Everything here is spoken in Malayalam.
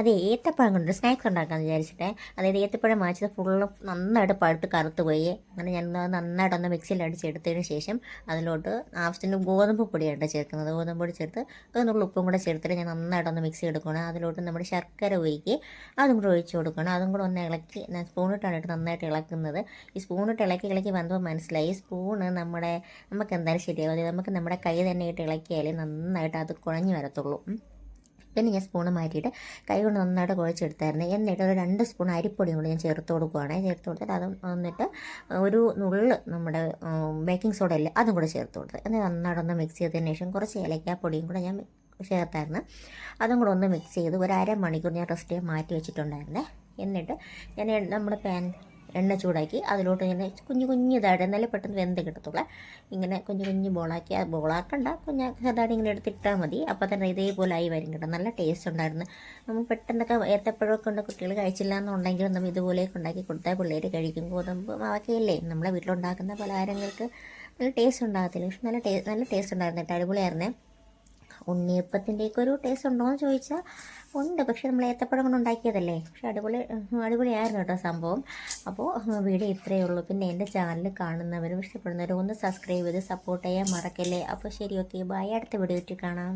അത് ഏത്തപ്പഴം കൊണ്ട് സ്നാക്സ് ഉണ്ടാക്കാമെന്ന് വിചാരിച്ചിട്ടേ. അതായത് ഏത്തപ്പഴം വാങ്ങിച്ചത് ഫുള്ള് നന്നായിട്ട് പഴുത്ത് കറുത്ത് പോയി. അങ്ങനെ ഞാൻ നന്നായിട്ടൊന്ന് മിക്സിയിൽ അടിച്ചെടുത്തതിന് ശേഷം അതിലോട്ട് ആവശ്യത്തിന് ഗോതമ്പ് പൊടിയാണ് ചേർക്കുന്നത്. ഗോതമ്പ് പൊടി ചേർത്ത് അതിനുള്ള ഉപ്പും കൂടെ ചേർത്തിട്ട് ഞാൻ നന്നായിട്ടൊന്ന് മിക്സ് എടുക്കണം. അതിലോട്ട് നമ്മുടെ ശർക്കര ഒഴിക്കി അതും കൂടെ ഒഴിച്ച് കൊടുക്കണം. അതും കൂടെ ഒന്ന് ഇളക്കി, ഞാൻ സ്പൂണിട്ടാണ് ഇട്ട് നന്നായിട്ട് ഇളക്കുന്നത്. ഈ സ്പൂണിട്ട് ഇളക്കി വന്നപ്പോൾ മനസ്സിലായി സ്പൂണ് നമുക്ക് എന്തായാലും ശരിയാവും. അതായത് നമുക്ക് നമ്മുടെ കൈ തന്നെ ഇട്ട് ഇളക്കിയാലേ നന്നായിട്ട് അത് കുഴഞ്ഞു വരത്തുള്ളൂ. പിന്നെ ഞാൻ സ്പൂണ് മാറ്റിയിട്ട് കൈ കൊണ്ട് നന്നായിട്ട് കുഴച്ചെടുത്തായിരുന്നു. എന്നിട്ട് ഒരു 2 സ്പൂൺ അരിപ്പൊടിയും കൂടി ഞാൻ ചേർത്ത് കൊടുക്കുകയാണ്. ചേർത്ത് കൊടുത്തിട്ട് അത് വന്നിട്ട് ഒരു നുള്ള് നമ്മുടെ ബേക്കിംഗ് സോഡ അല്ലേ അതും കൂടെ ചേർത്ത് കൊടുത്ത് എന്നിട്ട് നന്നായിട്ടൊന്ന് മിക്സ് ചെയ്തതിന് ശേഷം കുറച്ച് ഏലക്കാപ്പൊടിയും കൂടെ ഞാൻ ചേർത്തായിരുന്നു. അതും കൂടെ ഒന്ന് മിക്സ് ചെയ്ത് ഒരു അരമണിക്കൂർ ഞാൻ റെസ്റ്റ് ചെയ്യാൻ മാറ്റി വെച്ചിട്ടുണ്ടായിരുന്നേ. എന്നിട്ട് ഞാൻ നമ്മുടെ എണ്ണ ചൂടാക്കി അതിലോട്ട് ഇങ്ങനെ കുഞ്ഞു ഇതായിട്ട് എന്നാലേ പെട്ടെന്ന് വെന്ത് കിട്ടത്തുള്ളൂ. ഇങ്ങനെ കുഞ്ഞു ബോളാക്കി, അത് ബോളാക്കണ്ട, ചെറുതായിട്ട് ഇങ്ങനെ എടുത്തിട്ടാൽ മതി. അപ്പോൾ തന്നെ ഇതേപോലെ ആയി വരും കേട്ടോ. നല്ല ടേസ്റ്റ് ഉണ്ടായിരുന്നു. നമ്മൾ പെട്ടെന്നൊക്കെ ഏത്തപ്പഴമൊക്കെ ഉണ്ട് കുട്ടികൾ കഴിച്ചില്ല എന്നുണ്ടെങ്കിൽ നമ്മൾ ഇതുപോലെയൊക്കെ ഉണ്ടാക്കി കൊടുത്താൽ പിള്ളേർ കഴിക്കും. ഗോതമ്പ് മാവൊക്കെയല്ലേ നമ്മളെ വീട്ടിലുണ്ടാക്കുന്ന പലഹാരങ്ങൾക്ക് നല്ല ടേസ്റ്റ് ഉണ്ടാകത്തില്ല, പക്ഷെ നല്ല ടേസ്റ്റ് ഉണ്ടായിരുന്നു കേട്ടോ. അടിപൊളിയായിരുന്നേ. ഉണ്ണിയപ്പത്തിൻ്റെയൊക്കെ ഒരു ടേസ്റ്റ് ഉണ്ടോ എന്ന് ചോദിച്ചാൽ ഉണ്ട്, പക്ഷേ നമ്മൾ ഏത്തപ്പഴം കൊണ്ട് ഉണ്ടാക്കിയതല്ലേ. പക്ഷെ അടിപൊളിയായിരുന്നു കേട്ടോ സംഭവം. അപ്പോൾ വീഡിയോ ഇത്രയേ ഉള്ളൂ. പിന്നെ എൻ്റെ ചാനൽ കാണുന്നവരും ഇഷ്ടപ്പെടുന്നവരും ഒന്ന് സബ്സ്ക്രൈബ് ചെയ്ത് സപ്പോർട്ട് ചെയ്യാൻ മറക്കല്ലേ. അപ്പോൾ ശരി, ഓക്കെ, ബൈ. അടുത്ത വീഡിയോയിൽ കാണാം.